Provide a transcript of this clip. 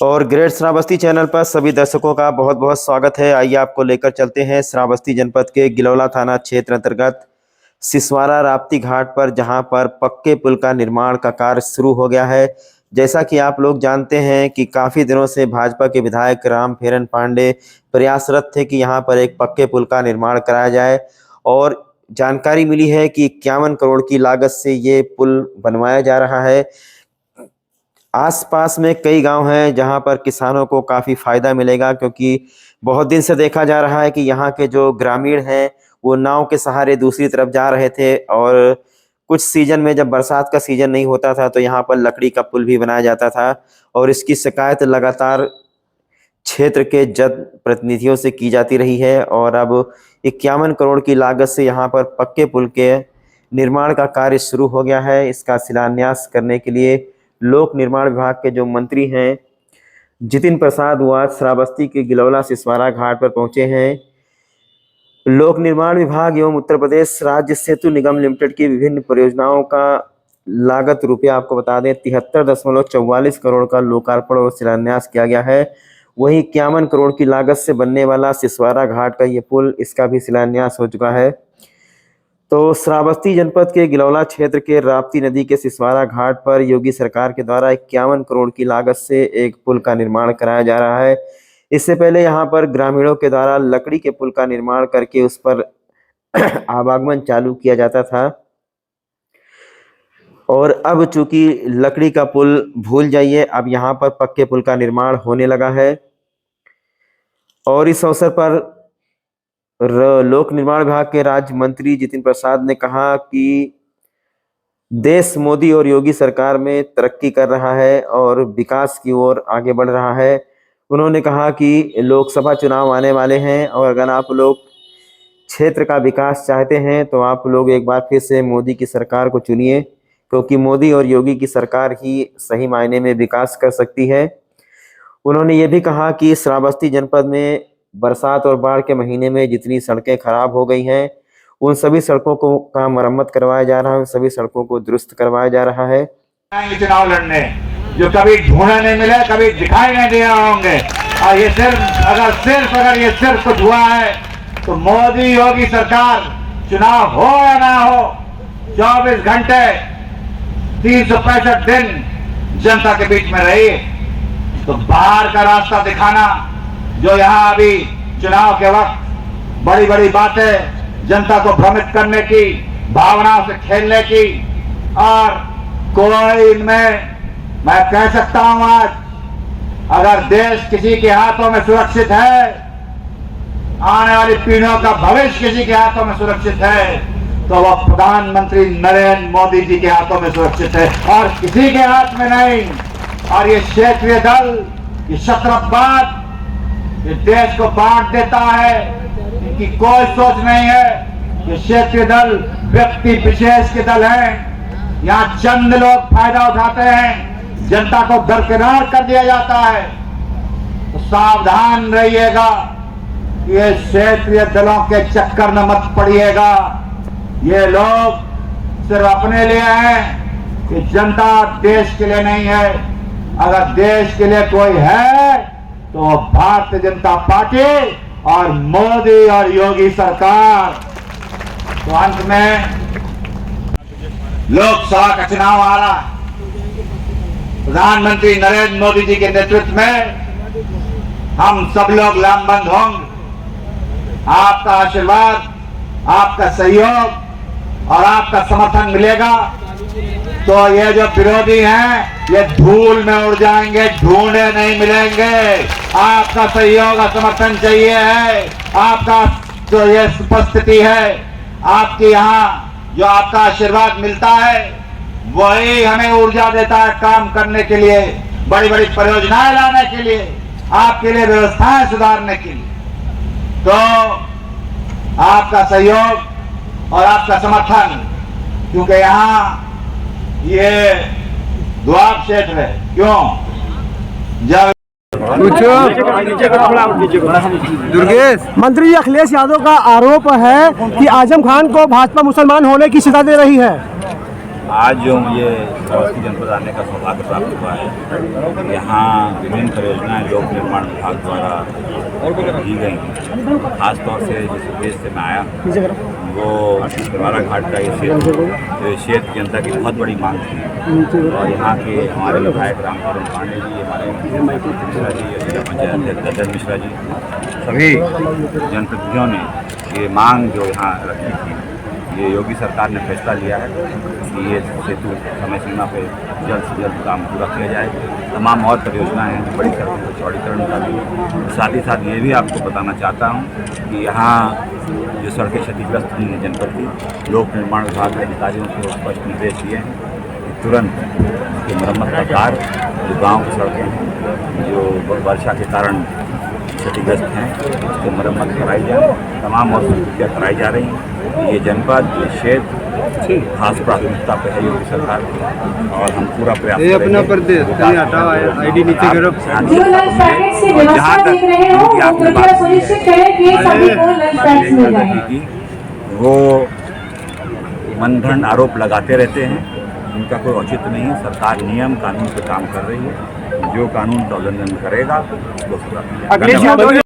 और great Shravasti channel पर सभी दर्शकों का बहुत बहुत स्वागत है। आइए आपको लेकर चलते हैं श्रावस्ती जनपद के गिलौला थाना क्षेत्र अंतर्गत सिसवारा राप्ती घाट पर, जहां पर पक्के पुल का निर्माण का कार्य शुरू हो गया है। जैसा कि आप लोग जानते हैं कि काफ़ी दिनों से भाजपा के विधायक रामफेरन पांडे प्रयासरत थे कि यहां पर एक पक्के पुल का निर्माण कराया जाए, और जानकारी मिली है कि 51 करोड़ की लागत से ये पुल बनवाया जा रहा है। आसपास में कई गांव हैं जहां पर किसानों को काफ़ी फ़ायदा मिलेगा, क्योंकि बहुत दिन से देखा जा रहा है कि यहाँ के जो ग्रामीण हैं वो नाव के सहारे दूसरी तरफ जा रहे थे, और कुछ सीजन में जब बरसात का सीजन नहीं होता था तो यहाँ पर लकड़ी का पुल भी बनाया जाता था, और इसकी शिकायत लगातार क्षेत्र के जनप्रतिनिधियों से की जाती रही है। और अब 51 करोड़ की लागत से यहाँ पर पक्के पुल के निर्माण का कार्य शुरू हो गया है। इसका शिलान्यास करने के लिए लोक निर्माण विभाग के जो मंत्री हैं जितिन प्रसाद वो आज श्रावस्ती के गिलौला सिसवारा घाट पर पहुंचे हैं। लोक निर्माण विभाग एवं उत्तर प्रदेश राज्य सेतु निगम लिमिटेड की विभिन्न परियोजनाओं का लागत रुपया आपको बता दें 73.44 करोड़ का लोकार्पण और शिलान्यास किया गया है। वहीं 51 करोड़ की लागत से बनने वाला सिसवारा घाट का ये पुल, इसका भी शिलान्यास हो चुका है। तो श्रावस्ती जनपद के गिलौला क्षेत्र के राप्ती नदी के सिसवारा घाट पर योगी सरकार के द्वारा 51 करोड़ की लागत से एक पुल का निर्माण कराया जा रहा है। इससे पहले यहां पर ग्रामीणों के द्वारा लकड़ी के पुल का निर्माण करके उस पर आवागमन चालू किया जाता था, और अब चूंकि लकड़ी का पुल भूल जाइए, अब यहाँ पर पक्के पुल का निर्माण होने लगा है। और इस अवसर पर लोक निर्माण विभाग के राज्य मंत्री जितिन प्रसाद ने कहा कि देश मोदी और योगी सरकार में तरक्की कर रहा है और विकास की ओर आगे बढ़ रहा है। उन्होंने कहा कि लोकसभा चुनाव आने वाले हैं, और अगर आप लोग क्षेत्र का विकास चाहते हैं तो आप लोग एक बार फिर से मोदी की सरकार को चुनिए, क्योंकि मोदी और योगी की सरकार ही सही मायने में विकास कर सकती है। उन्होंने ये भी कहा कि श्रावस्ती जनपद में बरसात और बाढ़ के महीने में जितनी सड़कें खराब हो गई हैं उन सभी सड़कों को का मरम्मत करवाया जा रहा है, उन सभी सड़कों को दुरुस्त करवाया जा रहा है। चुनाव लड़ने जो कभी ढूंढने नहीं मिले, कभी दिखाई नहीं दिए होंगे, और ये अगर ये सिर्फ कुछ हुआ है तो मोदी योगी सरकार चुनाव हो या ना हो 24 घंटे 365 दिन जनता के बीच में रही। तो बाहर का रास्ता दिखाना, जो यहाँ अभी चुनाव के वक्त बड़ी बड़ी बातें जनता को भ्रमित करने की, भावनाओं से खेलने की, और कोई इनमें मैं कह सकता हूं आज अगर देश किसी के हाथों में सुरक्षित है, आने वाली पीढ़ियों का भविष्य किसी के हाथों में सुरक्षित है, तो वह प्रधानमंत्री नरेंद्र मोदी जी के हाथों में सुरक्षित है, और किसी के हाथ में नहीं। और ये क्षेत्रीय दल, ये शत्रवाद, ये देश को बांट देता है, इनकी कोई सोच नहीं है। ये क्षेत्रीय दल व्यक्ति विशेष के दल हैं, यहाँ चंद लोग फायदा उठाते हैं, जनता को दरकिनार कर दिया जाता है। तो सावधान रहिएगा, ये क्षेत्रीय दलों के चक्कर में मत पड़िएगा। ये लोग सिर्फ अपने लिए हैं, ये जनता देश के लिए नहीं है। अगर देश के लिए कोई है तो भारतीय जनता पार्टी और मोदी और योगी सरकार। तो अंत में लोकसभा का चुनाव आ रहा है, प्रधानमंत्री नरेंद्र मोदी जी के नेतृत्व में हम सब लोग लामबंद होंगे। आपका आशीर्वाद, आपका सहयोग और आपका समर्थन मिलेगा तो ये जो विरोधी हैं ये धूल में उड़ जाएंगे, ढूंढे नहीं मिलेंगे। आपका सहयोग और समर्थन चाहिए है, आपका जो ये उपस्थिति है, आपके यहाँ जो आपका आशीर्वाद मिलता है वही हमें ऊर्जा देता है काम करने के लिए, बड़ी बड़ी परियोजनाएं लाने के लिए, आपके लिए व्यवस्थाएं सुधारने के लिए। तो आपका सहयोग और आपका समर्थन, क्योंकि यहाँ ये द्वार क्षेत्र है, क्यों जब मंत्री अखिलेश यादव का आरोप है कि आजम खान को भाजपा मुसलमान होने की सजा दे रही है। आज जो मुझे श्रावस्ती जनपद आने का सौभाग्य प्राप्त हुआ है, यहाँ विभिन्न परियोजनाएं लोक निर्माण विभाग द्वारा की गई हैं। खासतौर से जिस उद्देश्य से मैं आया वो शिवाला घाट का ये क्षेत्र जनता की बहुत बड़ी मांग थी और यहाँ के हमारे विधायक रामचरण पांडे जी, हमारे मिश्रा जी, जिला पंचायत अध्यक्ष ददन मिश्रा जी, सभी जनप्रतिनिधियों ने ये मांग जो यहाँ रखी थी, ये योगी सरकार ने फैसला लिया है कि ये सेतु समय सीमा पे जल्द से जल्द काम पूरा किया जाए। तमाम और परियोजनाएं हैं, बड़ी सड़कों को चौड़ीकरण का भी। साथ ही साथ ये भी आपको बताना चाहता हूँ कि यहाँ जो सड़कें क्षतिग्रस्त हुई हैं जनपद की, लोक निर्माण विभाग के अधिकारियों को स्पष्ट निर्देश दिए हैं कि तुरंत उसकी मरम्मत का कार्य, जो गाँव की सड़कें हैं जो वर्षा के कारण क्षतिग्रस्त हैं, उसकी मरम्मत कराई जाए। तमाम और स्वीकृतियाँ कराई जा रही हैं। ये जनपद, ये क्षेत्र खास प्राथमिकता पे है योगी सरकार की और हम पूरा प्रयास ये अपना प्रदेश हटाओ, आईडी नीचे करो। जो लंच पैकेट्स की व्यवस्था देख रहे हो वो कृपया सुनिश्चित करें कि सभी को लंच पैकेट्स मिल जाए। वो मनगढ़ंत आरोप लगाते रहते हैं, उनका कोई औचित्य नहीं है। सरकार नियम कानून पे काम कर रही है, जो कानून का उल्लंघन करेगा उसको सजा मिलेगी।